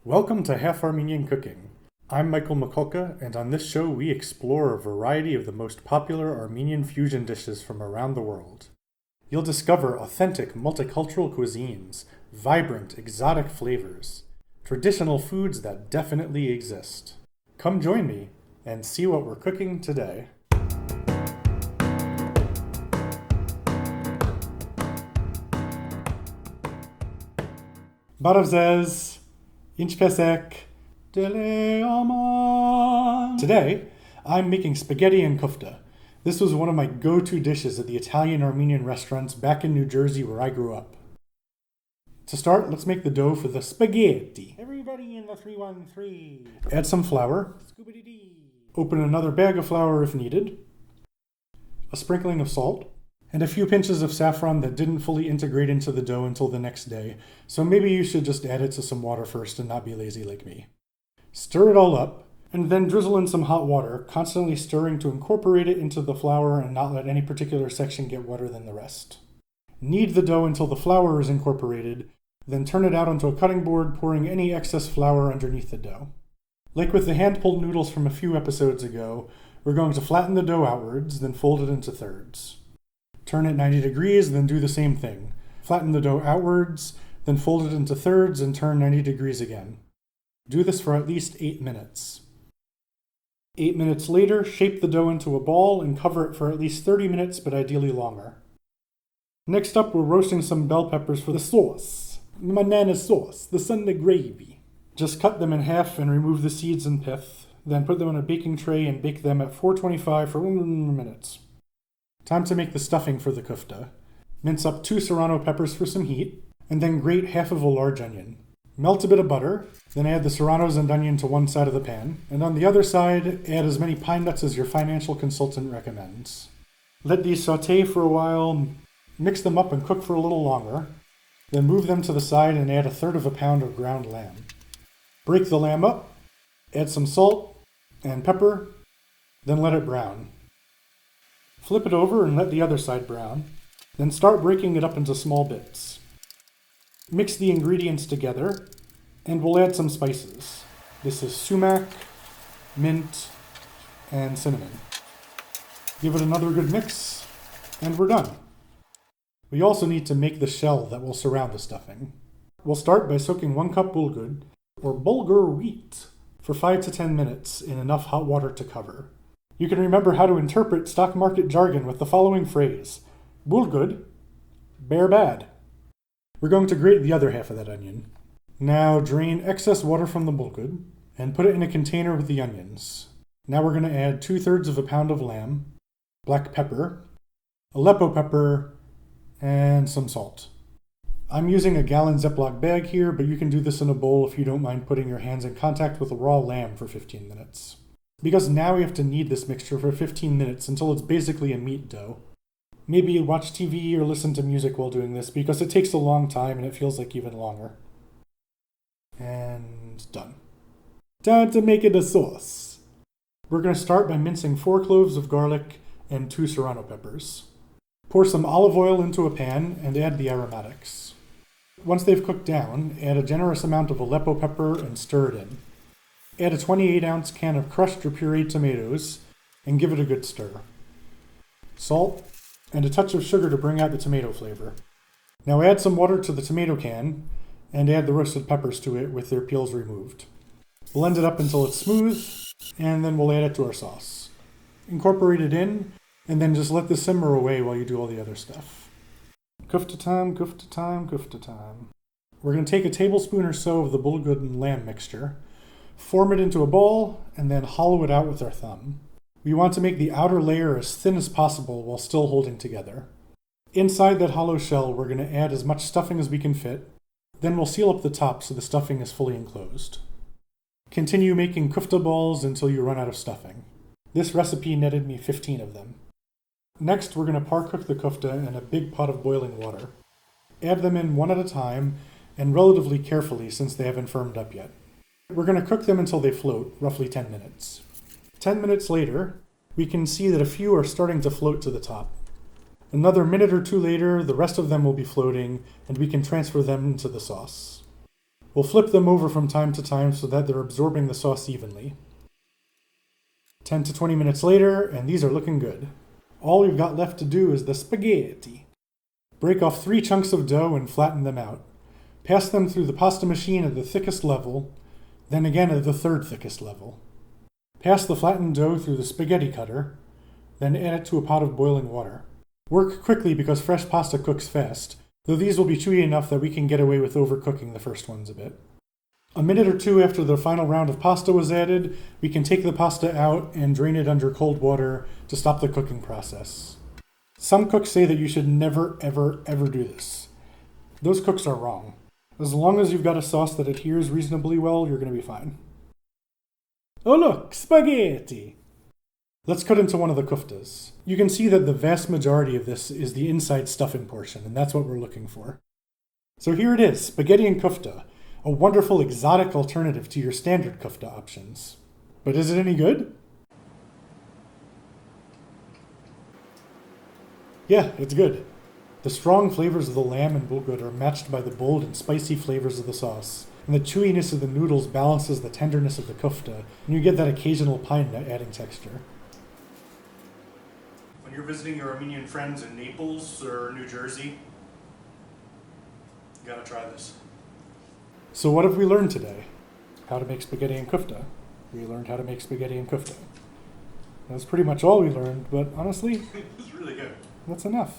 Welcome to Half Armenian Cooking. I'm Michael Mikulka, and on this show we explore a variety of the most popular Armenian fusion dishes from around the world. You'll discover authentic multicultural cuisines, vibrant exotic flavors, traditional foods that definitely exist. Come join me and see what we're cooking today. Baravzez. Inchpesek, Dele Aman. Today, I'm making spaghetti and kufta. This was one of my go-to dishes at the Italian-Armenian restaurants back in New Jersey where I grew up. To start, let's make the dough for the spaghetti. Everybody in the 313. Add some flour. Scoobity-dee. Open another bag of flour if needed. A sprinkling of salt. And a few pinches of saffron that didn't fully integrate into the dough until the next day, so maybe you should just add it to some water first and not be lazy like me. Stir it all up, and then drizzle in some hot water, constantly stirring to incorporate it into the flour and not let any particular section get wetter than the rest. Knead the dough until the flour is incorporated, then turn it out onto a cutting board, pouring any excess flour underneath the dough. Like with the hand-pulled noodles from a few episodes ago, we're going to flatten the dough outwards, then fold it into thirds. Turn it 90 degrees, then do the same thing. Flatten the dough outwards, then fold it into thirds and turn 90 degrees again. Do this for at least 8 minutes. 8 minutes later, shape the dough into a ball and cover it for at least 30 minutes, but ideally longer. Next up, we're roasting some bell peppers for the sauce. Banana sauce, the Sunday gravy. Just cut them in half and remove the seeds and pith, then put them on a baking tray and bake them at 425 for 1 minute. Time to make the stuffing for the kufta. Mince up 2 serrano peppers for some heat, and then grate half of a large onion. Melt a bit of butter, then add the serranos and onion to one side of the pan, and on the other side, add as many pine nuts as your financial consultant recommends. Let these saute for a while, mix them up and cook for a little longer, then move them to the side and add 1/3 pound of ground lamb. Break the lamb up, add some salt and pepper, then let it brown. Flip it over and let the other side brown, then start breaking it up into small bits. Mix the ingredients together, and we'll add some spices. This is sumac, mint, and cinnamon. Give it another good mix, and we're done. We also need to make the shell that will surround the stuffing. We'll start by soaking 1 cup bulgur, or bulgur wheat, for 5 to 10 minutes in enough hot water to cover. You can remember how to interpret stock market jargon with the following phrase: bull good, bear bad. We're going to grate the other half of that onion. Now drain excess water from the bulgur and put it in a container with the onions. Now we're going to add 2/3 pound of lamb, black pepper, Aleppo pepper, and some salt. I'm using a gallon Ziploc bag here, but you can do this in a bowl if you don't mind putting your hands in contact with raw lamb for 15 minutes. Because now we have to knead this mixture for 15 minutes until it's basically a meat dough. Maybe watch TV or listen to music while doing this because it takes a long time and it feels like even longer. And done. Time to make it a sauce. We're going to start by mincing 4 cloves of garlic and 2 serrano peppers. Pour some olive oil into a pan and add the aromatics. Once they've cooked down, add a generous amount of Aleppo pepper and stir it in. Add a 28-ounce can of crushed or pureed tomatoes, and give it a good stir. Salt, and a touch of sugar to bring out the tomato flavor. Now add some water to the tomato can, and add the roasted peppers to it with their peels removed. Blend it up until it's smooth, and then we'll add it to our sauce. Incorporate it in, and then just let this simmer away while you do all the other stuff. Kufta time, kufta time, kufta time. We're going to take a tablespoon or so of the bulgur and lamb mixture, form it into a ball, and then hollow it out with our thumb. We want to make the outer layer as thin as possible while still holding together. Inside that hollow shell, we're going to add as much stuffing as we can fit, then we'll seal up the top so the stuffing is fully enclosed. Continue making kufta balls until you run out of stuffing. This recipe netted me 15 of them. Next, we're going to par-cook the kufta in a big pot of boiling water. Add them in one at a time, and relatively carefully since they haven't firmed up yet. We're going to cook them until they float, roughly 10 minutes. 10 minutes later, we can see that a few are starting to float to the top. Another minute or two later, the rest of them will be floating, and we can transfer them into the sauce. We'll flip them over from time to time so that they're absorbing the sauce evenly. 10 to 20 minutes later, and these are looking good. All we've got left to do is the spaghetti. Break off 3 chunks of dough and flatten them out. Pass them through the pasta machine at the thickest level, then again at the 3rd thickest level. Pass the flattened dough through the spaghetti cutter, then add it to a pot of boiling water. Work quickly because fresh pasta cooks fast, though these will be chewy enough that we can get away with overcooking the first ones a bit. A minute or 2 after the final round of pasta was added, we can take the pasta out and drain it under cold water to stop the cooking process. Some cooks say that you should never, ever, ever do this. Those cooks are wrong. As long as you've got a sauce that adheres reasonably well, you're going to be fine. Oh look, spaghetti! Let's cut into one of the kuftas. You can see that the vast majority of this is the inside stuffing portion, and that's what we're looking for. So here it is, spaghetti and kufta, a wonderful exotic alternative to your standard kufta options. But is it any good? Yeah, it's good. The strong flavors of the lamb and bulgur are matched by the bold and spicy flavors of the sauce, and the chewiness of the noodles balances the tenderness of the kufta, and you get that occasional pine nut adding texture. When you're visiting your Armenian friends in Naples or New Jersey, you gotta try this. So what have we learned today? How to make spaghetti and kufta. We learned how to make spaghetti and kufta. That's pretty much all we learned, but honestly, It's really good. that's enough.